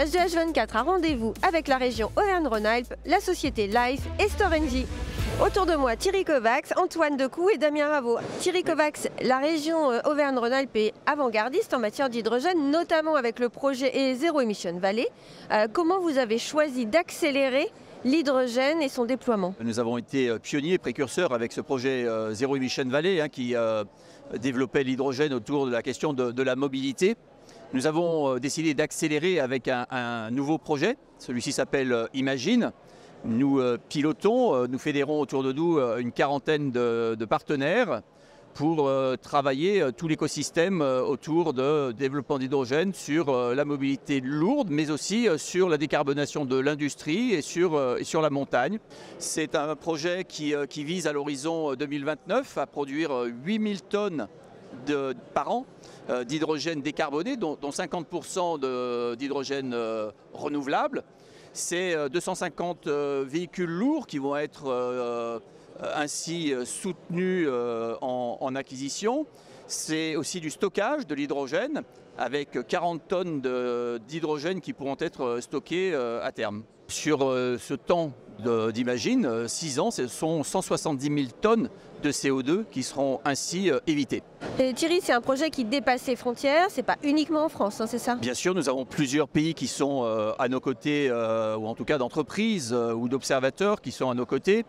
H2H24 a rendez-vous avec la région Auvergne-Rhône-Alpes, la société Life et Storengy. Autour de moi, Thierry Kovacs, Antoine Decou et Damien Raveau. Thierry Kovacs, la région Auvergne-Rhône-Alpes est avant-gardiste en matière d'hydrogène, notamment avec le projet Zero Emission Valley. Comment vous avez choisi d'accélérer l'hydrogène et son déploiement? Nous avons été pionniers, précurseurs avec ce projet Zero Emission Valley qui développait l'hydrogène autour de la question de la mobilité. Nous avons décidé d'accélérer avec un nouveau projet. Celui-ci s'appelle Imagine. Nous pilotons, nous fédérons autour de nous une quarantaine de partenaires pour travailler tout l'écosystème autour de développement d'hydrogène sur la mobilité lourde, mais aussi sur la décarbonation de l'industrie et sur la montagne. C'est un projet qui vise à l'horizon 2029 à produire 8000 tonnes par an d'hydrogène décarboné, dont 50% d'hydrogène renouvelable. C'est 250 véhicules lourds qui vont être ainsi soutenus en acquisition. C'est aussi du stockage de l'hydrogène avec 40 tonnes d'hydrogène qui pourront être stockées à terme. Sur ce temps d'Imagine, 6 ans, ce sont 170 000 tonnes de CO2 qui seront ainsi évitées. Et Thierry, c'est un projet qui dépasse les frontières, c'est pas uniquement en France, c'est ça? Bien sûr, nous avons plusieurs pays qui sont à nos côtés, ou en tout cas d'entreprises ou d'observateurs qui sont à nos côtés.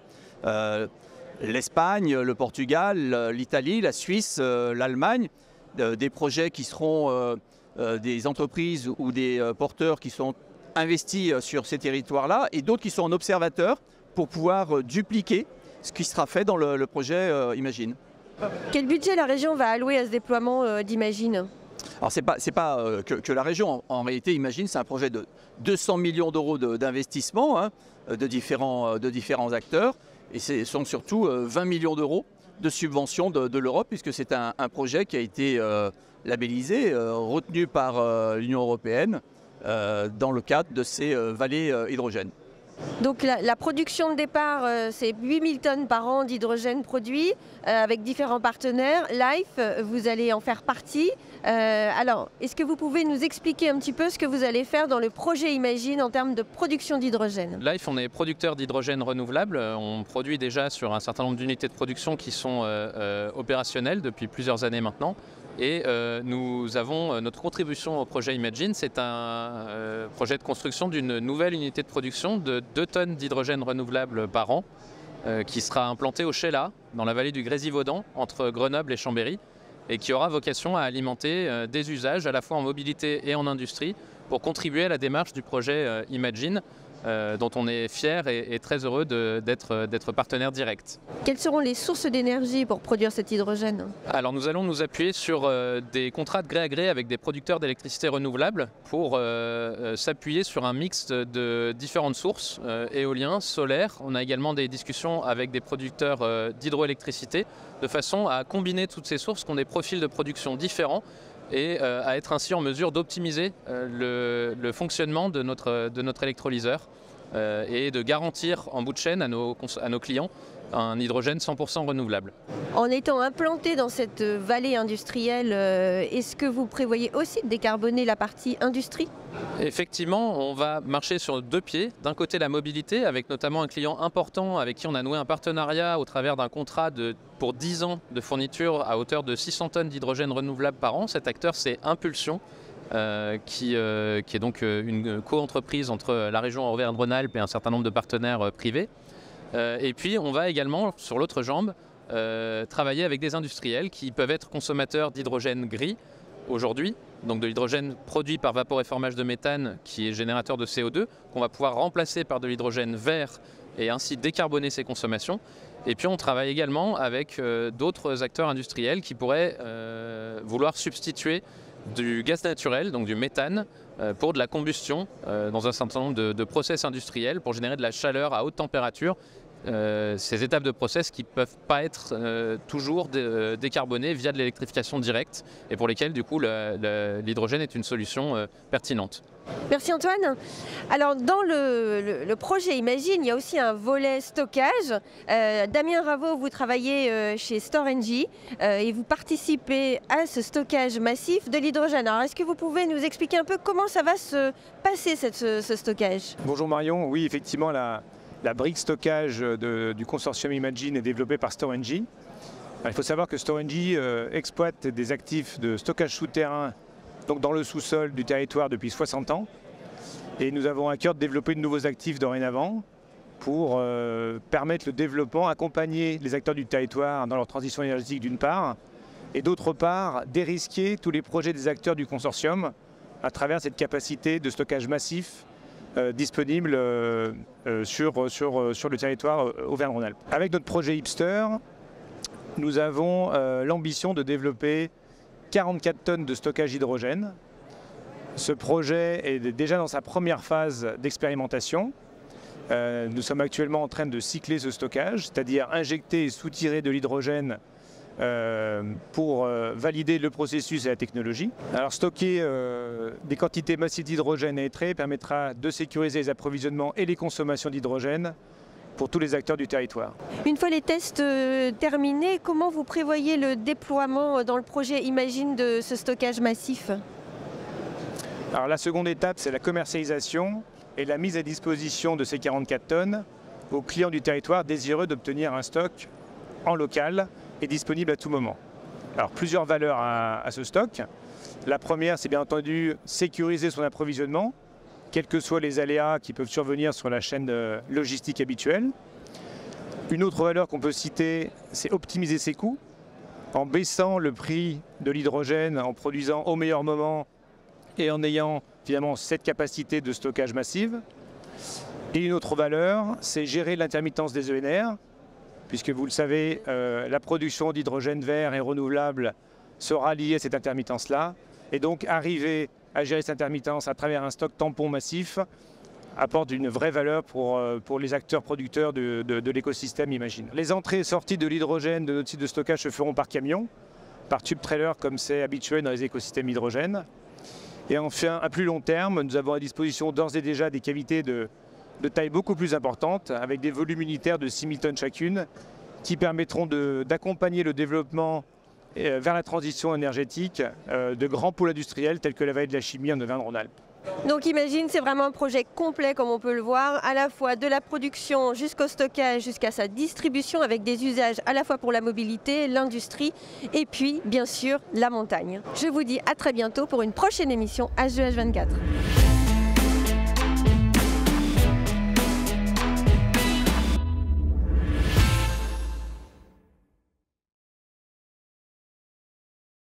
L'Espagne, le Portugal, l'Italie, la Suisse, l'Allemagne, des projets qui seront des entreprises ou des porteurs qui sont investis sur ces territoires-là et d'autres qui sont en observateurs pour pouvoir dupliquer ce qui sera fait dans le projet Imagine. Quel budget la région va allouer à ce déploiement d'Imagine? Alors c'est pas que la région, en réalité Imagine c'est un projet de 200 millions d'euros d'investissement de différents acteurs et ce sont surtout 20 millions d'euros de subventions de l'Europe puisque c'est un projet qui a été labellisé, retenu par l'Union européenne dans le cadre de ces vallées hydrogène. Donc la production de départ, c'est 8000 tonnes par an d'hydrogène produit avec différents partenaires. Life, vous allez en faire partie. Alors, est-ce que vous pouvez nous expliquer un petit peu ce que vous allez faire dans le projet Imagine en termes de production d'hydrogène? Life, on est producteur d'hydrogène renouvelable. On produit déjà sur un certain nombre d'unités de production qui sont opérationnelles depuis plusieurs années maintenant. Et nous avons notre contribution au projet Imagine, c'est un projet de construction d'une nouvelle unité de production de 2 tonnes d'hydrogène renouvelable par an qui sera implantée au Sheila, dans la vallée du Grésivaudan, entre Grenoble et Chambéry, et qui aura vocation à alimenter des usages à la fois en mobilité et en industrie pour contribuer à la démarche du projet Imagine, dont on est fier et très heureux d'être partenaire direct. Quelles seront les sources d'énergie pour produire cet hydrogène? Alors nous allons nous appuyer sur des contrats de gré à gré avec des producteurs d'électricité renouvelable pour s'appuyer sur un mix de différentes sources, éolien, solaire. On a également des discussions avec des producteurs d'hydroélectricité de façon à combiner toutes ces sources qui ont des profils de production différents et à être ainsi en mesure d'optimiser le fonctionnement de notre électrolyseur et de garantir en bout de chaîne à nos clients un hydrogène 100% renouvelable. En étant implanté dans cette vallée industrielle, est-ce que vous prévoyez aussi de décarboner la partie industrie? Effectivement, on va marcher sur 2 pieds. D'un côté, la mobilité, avec notamment un client important avec qui on a noué un partenariat au travers d'un contrat pour 10 ans de fourniture à hauteur de 600 tonnes d'hydrogène renouvelable par an. Cet acteur, c'est Impulsion, qui est donc une co-entreprise entre la région Auvergne-Rhône-Alpes et un certain nombre de partenaires privés. Et puis on va également, sur l'autre jambe, travailler avec des industriels qui peuvent être consommateurs d'hydrogène gris aujourd'hui, donc de l'hydrogène produit par vaporéformage de méthane qui est générateur de CO2, qu'on va pouvoir remplacer par de l'hydrogène vert et ainsi décarboner ses consommations. Et puis on travaille également avec d'autres acteurs industriels qui pourraient vouloir substituer du gaz naturel, donc du méthane, pour de la combustion dans un certain nombre de process industriels pour générer de la chaleur à haute température ces étapes de process qui ne peuvent pas être toujours décarbonées via de l'électrification directe et pour lesquelles du coup l'hydrogène est une solution pertinente. Merci Antoine. Alors dans le projet Imagine, il y a aussi un volet stockage. Damien Raveau, vous travaillez chez Storengy et vous participez à ce stockage massif de l'hydrogène. Alors est-ce que vous pouvez nous expliquer un peu comment ça va se passer ce stockage? Bonjour Marion, oui effectivement la brique stockage du consortium Imagine est développée par Storengy. Il faut savoir que Storengy exploite des actifs de stockage souterrain donc dans le sous-sol du territoire depuis 60 ans. Et nous avons à cœur de développer de nouveaux actifs dorénavant pour permettre le développement, accompagner les acteurs du territoire dans leur transition énergétique d'une part, et d'autre part dérisquer tous les projets des acteurs du consortium à travers cette capacité de stockage massif disponible sur le territoire Auvergne-Rhône-Alpes. Avec notre projet Hipster, nous avons l'ambition de développer 44 tonnes de stockage hydrogène. Ce projet est déjà dans sa première phase d'expérimentation. Nous sommes actuellement en train de cycler ce stockage, c'est-à-dire injecter et soutirer de l'hydrogène pour valider le processus et la technologie. Alors stocker des quantités massives d'hydrogène à étrer permettra de sécuriser les approvisionnements et les consommations d'hydrogène pour tous les acteurs du territoire. Une fois les tests terminés, comment vous prévoyez le déploiement dans le projet Imagine de ce stockage massif? Alors la seconde étape, c'est la commercialisation et la mise à disposition de ces 44 tonnes aux clients du territoire désireux d'obtenir un stock en local et disponible à tout moment. Alors plusieurs valeurs à ce stock. La première, c'est bien entendu sécuriser son approvisionnement, quels que soient les aléas qui peuvent survenir sur la chaîne logistique habituelle. Une autre valeur qu'on peut citer, c'est optimiser ses coûts, en baissant le prix de l'hydrogène, en produisant au meilleur moment et en ayant finalement cette capacité de stockage massive. Et une autre valeur, c'est gérer l'intermittence des ENR, puisque vous le savez, la production d'hydrogène vert et renouvelable sera liée à cette intermittence-là. Et donc arriver à gérer cette intermittence à travers un stock tampon massif apporte une vraie valeur pour les acteurs producteurs de l'écosystème Imagine. Les entrées et sorties de l'hydrogène de notre site de stockage se feront par camion, par tube trailer comme c'est habituel dans les écosystèmes hydrogène. Et enfin, à plus long terme, nous avons à disposition d'ores et déjà des cavités de taille beaucoup plus importante, avec des volumes unitaires de 6 000 tonnes chacune, qui permettront d'accompagner le développement vers la transition énergétique de grands pôles industriels tels que la vallée de la chimie en Auvergne-Rhône-Alpes. Donc Imagine, c'est vraiment un projet complet comme on peut le voir, à la fois de la production jusqu'au stockage, jusqu'à sa distribution avec des usages à la fois pour la mobilité, l'industrie et puis bien sûr la montagne. Je vous dis à très bientôt pour une prochaine émission H2H24.